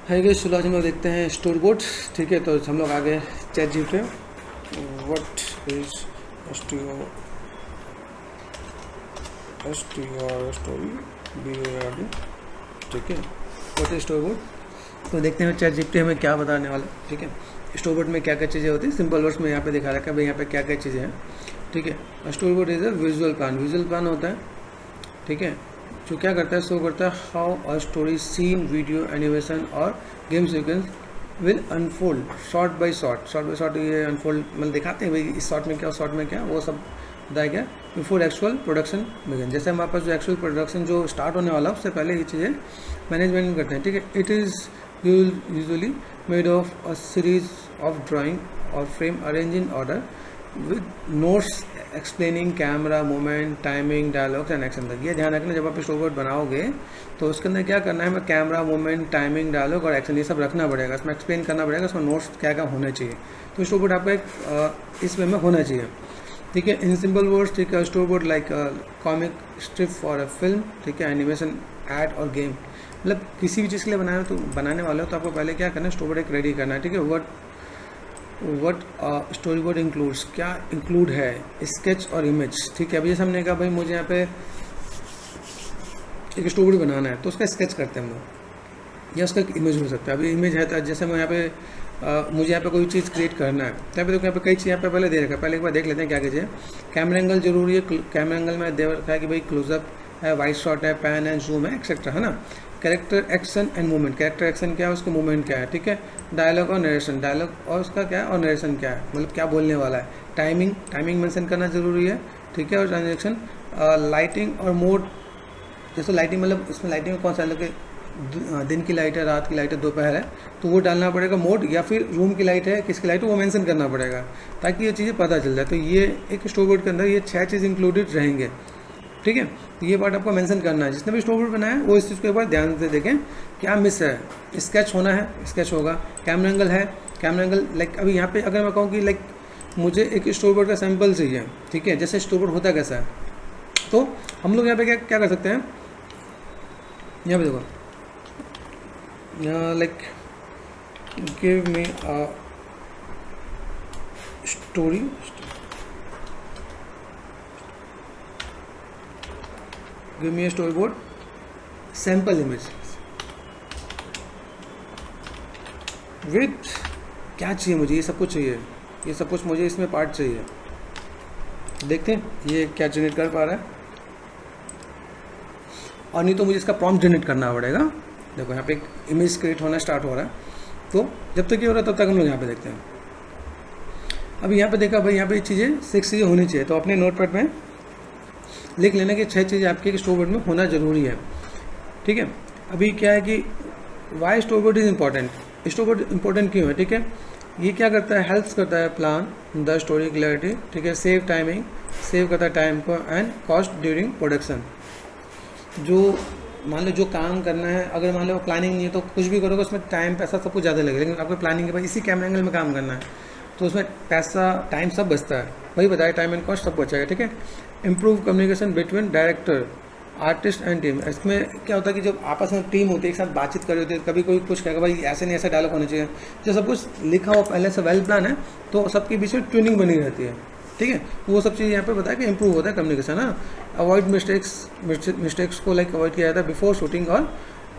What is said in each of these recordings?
है कि चलो आज हम लोग देखते हैं स्टोर बोर्ड। ठीक है, तो हम लोग आगे chat GPT what is STO story BORD। ठीक है, व्हाट इज स्टोर बोर्ड। तो देखते हैं चैट जीपीटी हमें क्या बताने वाला है। ठीक है, स्टोर बोर्ड में क्या क्या चीज़ें होती हैं, सिंपल वर्ड्स में यहाँ पे दिखा रखा है भाई यहाँ पे क्या क्या चीज़ें हैं। ठीक है, store board is a visual plan. Visual plan होता है, ठीक है, जो क्या करता है, शो करता है how a story, scene, video, animation और game sequence will unfold short by short ये अनफोल्ड मतलब दिखाते हैं भाई इस शॉर्ट में क्या शॉर्ट में क्या, वो सब बताया गया बिफोर एक्चुअल प्रोडक्शन बिगिन। जैसे हमारे पास जो एक्चुअल प्रोडक्शन जो स्टार्ट होने वाला है उससे पहले ये चीज़ें मैनेजमेंट करते हैं। ठीक है, it is usually made of a series of drawing और frame arrange in order with notes explaining camera movement, timing, dialogues and action तक। ये ध्यान रखना जब आप स्टोर बोर्ड बनाओगे तो उसके अंदर क्या करना है, हमें कैमरा मूवमेंट, टाइमिंग, डायलॉग और एक्शन ये सब रखना पड़ेगा, इसमें एक्सप्लेन करना पड़ेगा, इसमें नोट्स क्या क्या होने चाहिए। तो स्टोर बोर्ड आपका एक इस वे में होना चाहिए। ठीक है, इन सिंपल वर्ड्स, ठीक है, store board like comic strip for a film, ठीक है, एनिमेशन, एड और गेम। मतलब किसी भी चीज़ के लिए बनाने वाले हो तो आपको पहले क्या करना है, स्टोर बोर्ड एक रेडी करना है। ठीक है, वट स्टोरी बोर्ड इंक्लूड्स, क्या इंक्लूड है, स्केच और इमेज। ठीक है, अभी जैसे हमने कहा भाई मुझे यहाँ पे एक स्टोरी बोर्ड बनाना है तो उसका स्केच करते हैं हम लोग, या उसका एक इमेज हो सकता है। अभी इमेज है तो जैसे मैं यहाँ पे मुझे यहाँ पे कोई चीज़ क्रिएट करना है तो यहाँ पे देखो यहाँ पे कई चीज़ यहाँ पे पहले दे रखा है। पहले एक बार देख लेते हैं क्या कीजिए। कैमरा एंगल जरूरी है, कैमरा एंगल में दे रखा है कि भाई क्लोजअप है, वाइड शॉट है, पैन है, जूम है, एक्सेट्रा, है ना। Character action and movement, character action क्या है, उसका मूवमेंट क्या है। ठीक है, डायलॉग और नरेशन, डायलॉग और उसका क्या है और नरेशन क्या है, मतलब क्या बोलने वाला है। टाइमिंग मेंशन करना जरूरी है। ठीक है, और ट्रांजेक्शन, लाइटिंग और मोड। जैसे लाइटिंग मतलब इसमें लाइटिंग में कौन सा है, दिन की लाइट है, रात की लाइट है, दोपहर है, तो वो डालना पड़ेगा मोड, या फिर रूम की लाइट है, किसकी लाइट है, वो मेंशन करना पड़ेगा ताकि ये चीज़ें पता चल जाए। तो ये एक स्टोर बोर्ड के अंदर ये 6 चीज़ इंक्लूडेड रहेंगे। ठीक है, तो ये पार्ट आपको मेंशन करना है। जिसने भी स्टोर बोर्ड बनाया है वो इस चीज़ को एक बार ध्यान से देखें क्या मिस है। स्केच होना है, स्केच होगा। कैमरा एंगल है, कैमरा एंगल लाइक अभी यहाँ पे अगर मैं कहूँ कि लाइक मुझे एक स्टोर बोर्ड का सैम्पल चाहिए, ठीक है, जैसे स्टोर बोर्ड होता कैसा है, तो हम लोग यहाँ पे क्या कर सकते हैं, यहाँ पे देखो like give me a story, give me a story board sample image with, क्या चाहिए मुझे, ये सब कुछ चाहिए, ये सब कुछ मुझे इसमें पार्ट चाहिए। देखते हैं ये क्या जनरेट कर पा रहा है, और नहीं तो मुझे इसका प्रॉम्प्ट जनरेट करना पड़ेगा। देखो यहाँ पे एक इमेज क्रिएट होना स्टार्ट हो रहा है, तो जब तक ये हो रहा है तब तक हम लोग यहाँ पे देखते हैं। अभी यहाँ पे देखा भाई यहाँ पे चीज़ें 6 चीज़ें होनी चाहिए, तो अपने नोटपैड में लिख लेना कि 6 चीज़ें आपके स्टोर बोर्ड में होना जरूरी है। ठीक है, अभी क्या है कि why storyboard is important, storyboard important क्यों है। ठीक है, ये क्या करता है, हेल्प्स करता है प्लान द स्टोरी क्लैरिटी। ठीक है, सेव टाइमिंग, सेव करता है टाइम को, एंड कॉस्ट ड्यूरिंग प्रोडक्शन। जो मान लो जो काम करना है, अगर मान लो प्लानिंग नहीं है तो कुछ भी करोगे उसमें टाइम पैसा सब कुछ ज़्यादा लगेगा, लेकिन आपको प्लानिंग है भाई इसी कैमरा एंगल में काम करना है तो उसमें पैसा टाइम सब बचता है, वही बताया, टाइम एंड कॉस्ट सब बचेगा। ठीक है, improve communication between director, artist and team. इसमें क्या होता है कि जब आपस में टीम होती है, एक साथ बातचीत कर रही होती है, कभी कोई कुछ कहेगा भाई ऐसे नहीं ऐसा डायलॉग होना चाहिए, जो सब कुछ लिखा हुआ पहले से वेल प्लान है तो सबके बीच में ट्यूनिंग बनी रहती है। ठीक है, वो सब चीज़ यहाँ पे बताया कि इंप्रूव होता है कम्युनिकेशन। हाँ, अवॉइड मिस्टेक्स को लाइक अवॉइड किया जाता है बिफोर शूटिंग और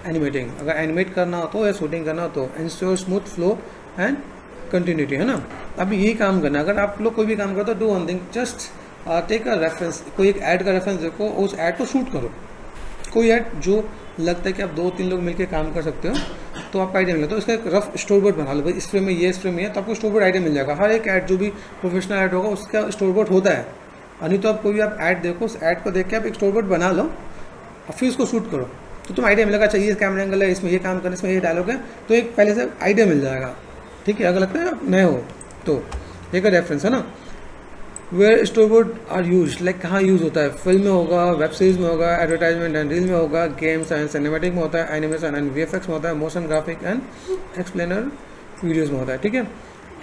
एनिमेटिंग। अगर एनिमेट करना हो तो या शूटिंग करना हो तो ensure smooth flow and continuity, है ना। अब यही काम करना, अगर आप लोग कोई भी काम करते हो do one thing, just take a reference, कोई एक ऐड का रेफरेंस देखो, उस ऐड को शूट करो। कोई ऐड जो लगता है कि आप 2-3 लोग मिलकर काम कर सकते हो तो आपका आइडिया मिलेगा, तो इसका एक रफ स्टोर बोर्ड बना लो भाई, इस फ्रेम में ये, इस फ्रेम में ये, तो आपको स्टोर बोर्ड आइडिया मिल जाएगा। हर एक ऐड जो भी प्रोफेशनल ऐड होगा उसका स्टोर बोर्ड होता है, और नहीं तो आप कोई भी आप ऐड देखो, उस ऐड को देख के आप एक स्टोर बोर्ड बना लो और फिर उसको शूट करो, तो तुम आइडिया मिलेगा, अच्छा ये कैमरा एंगल है, इसमें ये काम करना, इसमें ये डायलॉग है, तो एक पहले से आइडिया मिल जाएगा। ठीक है, अगर लगता है आप नए हो तो एक रेफरेंस है ना। Where storyboard are used, like कहाँ यूज़ होता है, फिल्म में होगा, वेब सीरीज में होगा, एडवर्टाइजमेंट एंड रील में होगा, गेम्स एंड सिनेमेटिक में होता है, एनिमेशन एंड VFX में होता है, motion graphic and explainer videos में होता है। ठीक है,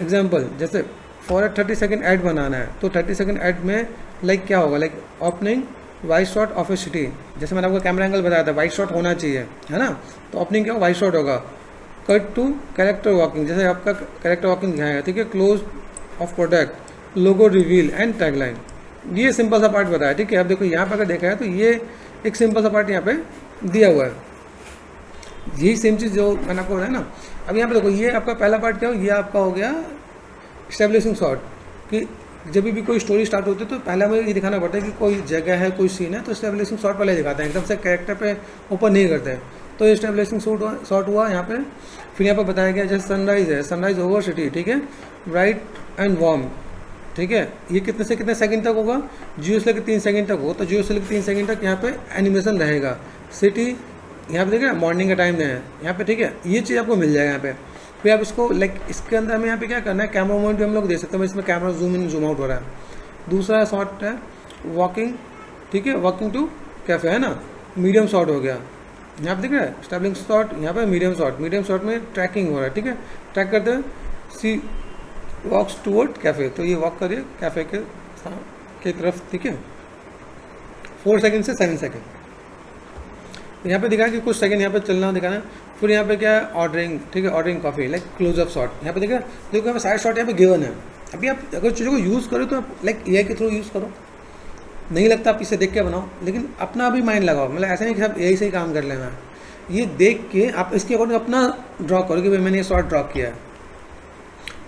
एग्जाम्पल जैसे फॉर 30 सेकेंड ऐड बनाना है तो 30 सेकेंड ऐड में लाइक क्या होगा, like opening wide shot of A city, जैसे मैंने आपको कैमरा एंगल बताया था वाइड शॉट होना चाहिए, है ना, तो ओपनिंग क्या हो वाइड शॉट होगा, कट टू कैरेक्टर वॉकिंग, जैसे आपका कैरेक्टर वॉकिंग दिखाएगा, ठीक है। Close of product, logo reveal and tagline, ये सिंपल सा पार्ट बताया, ठीक है। अब देखो यहाँ पर अगर देखा है तो ये एक सिंपल सा पार्ट यहाँ पे दिया हुआ है, यही सेम चीज़ जो मैंने आपको बताया ना। अब यहाँ पे देखो ये आपका पहला पार्ट क्या हो, ये आपका हो गया एस्टेब्लिशिंग शॉट, कि जब भी कोई स्टोरी स्टार्ट होती है तो पहला मुझे ये दिखाना पड़ता है कि कोई जगह है, कोई सीन है, तो एस्टेब्लिशिंग शॉट पहले दिखाते हैं, एकदम से कैरेक्टर पे ओपन नहीं करते हैं। तो एस्टेब्लिशिंग शॉट हुआ यहाँ पे। फिर यहाँ पे बताया गया जैसे सनराइज है, सनराइज ओवर सिटी, ठीक है, ब्राइट एंड वार्म, ठीक है। ये कितने से कितने सेकंड तक होगा, 0 से लेकर 3 सेकंड तक हो, तो 0 से लेकर 3 सेकंड तक यहाँ पे एनिमेशन रहेगा। सिटी यहाँ पे देखिए मॉर्निंग का टाइम है यहाँ पे, ठीक है, ये चीज़ आपको मिल जाएगा यहाँ पे। फिर आप इसको लाइक इसके अंदर हमें यहाँ पे क्या करना है, कैमरा मूवमेंट भी हम लोग दे सकते हैं, इसमें camera zoom in zoom out हो रहा है। दूसरा शॉट है वॉकिंग, ठीक है, वॉकिंग टू कैफे है ना, मीडियम शॉट हो गया। यहाँ पे दिख रहा है स्टेबलिंग शॉट, यहाँ पे मीडियम शॉट में ट्रैकिंग हो रहा है, ठीक है, ट्रैक करते हैं। सी वॉक्स टूवर्ड कैफ़े, तो ये वॉक करिए कैफ़े के तरफ, ठीक है, 4 सेकंड से 7 सेकंड। यहाँ पे दिखा कि कुछ सेकंड यहाँ पे चलना दिखाना। फिर यहाँ पे क्या है, ऑर्डरिंग, ठीक है, ordering coffee, like close up shot, यहाँ पे देखा, देखो यहाँ पे साइड शॉट यहाँ पे गिवन है। अभी आप अगर चीज़ों को यूज़ करो तो आप लाइक AI के थ्रू यूज़ करो, नहीं लगता आप इसे देख के बनाओ, लेकिन अपना भी माइंड लगाओ, मतलब ऐसा नहीं कि आप AI से ही काम कर लेना है। ये देख के आप इसके अकॉर्डिंग अपना ड्रॉ करो कि भाई मैंने ये शॉट ड्रॉ किया है।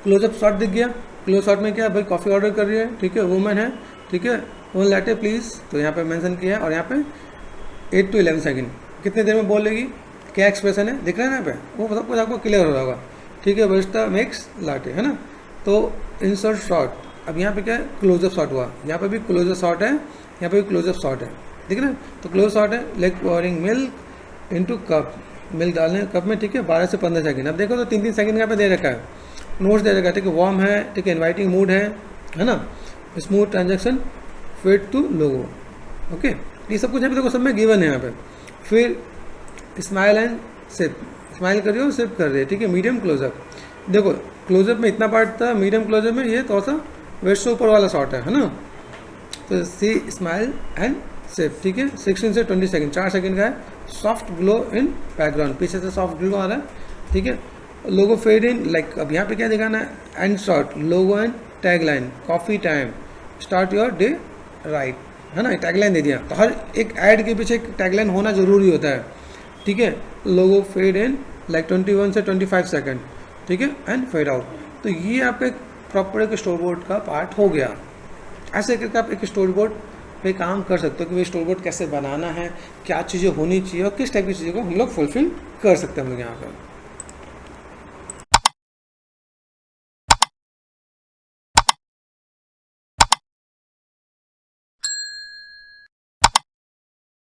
क्लोजअप शॉट दिख गया, क्लोज शॉट में क्या है भाई, कॉफ़ी ऑर्डर कर रही है, ठीक है, वुमेन है, ठीक है, 1 लैटे प्लीज़, तो यहाँ पे मेंशन किया है। और यहाँ पे 8 to 11 सेकंड कितने देर में बोलेगी, क्या एक्सप्रेशन है दिख रहा है यहाँ पे, वो सब कुछ आपको क्लियर हो रहा होगा, ठीक है। बस्ता मेक्स लाटे है ना, तो इंसर्ट शॉट। अब यहाँ पे क्या है, क्लोजअप शॉट हुआ, यहाँ पे भी क्लोजअप शॉट है, यहाँ पे भी क्लोजअप शॉट है, ठीक है ना। तो क्लोज शॉट है, like pouring milk into cup, milk डालने कप में, ठीक है, 12 से 15 सेकंड। अब देखो तो 3-3 सेकंड यहाँ पे दे रखा है, नोट्स दे रखा है, ठीक है, वार्म है, ठीक है, इन्वाइटिंग मूड है ना, smooth transaction, fit to logo, okay, ये सब कुछ यहाँ पे देखो सब में गिवन है यहाँ पे। फिर स्माइल एंड सिप, स्माइल कर रही हो सिप कर रही है, ठीक है, मीडियम क्लोजअप, देखो क्लोजअप में इतना पार्ट था, मीडियम क्लोजअप में ये थोड़ा सा वेस्ट से ऊपर वाला शॉट है ना। तो सी स्माइल एंड सिप, ठीक है, 16 से 20 सेकंड, 4 सेकंड का है। सॉफ्ट ग्लो इन बैकग्राउंड, पीछे से सॉफ्ट ग्लो आ रहा है, ठीक है। लोगो फेड इन, लाइक अब यहाँ पे क्या दिखाना है, and shot, logo and tagline, coffee time, start your day right, है ना, टैगलाइन दे दिया। तो हर एक ऐड के पीछे एक टैगलाइन होना ज़रूरी होता है, ठीक है। लोगो फेड इन लाइक 21 से 25 सेकंड, ठीक है, एंड फेड आउट। तो ये आपका एक प्रॉपर एक स्टोरी बोर्ड का पार्ट हो गया। ऐसे करके आप एक स्टोरी बोर्ड पे काम कर सकते हो कि भाई स्टोरी बोर्ड कैसे बनाना है, क्या चीज़ें होनी चाहिए और किस टाइप की चीज़ों को हम लोग फुलफिल कर सकते हैं हम लोग यहाँ पर।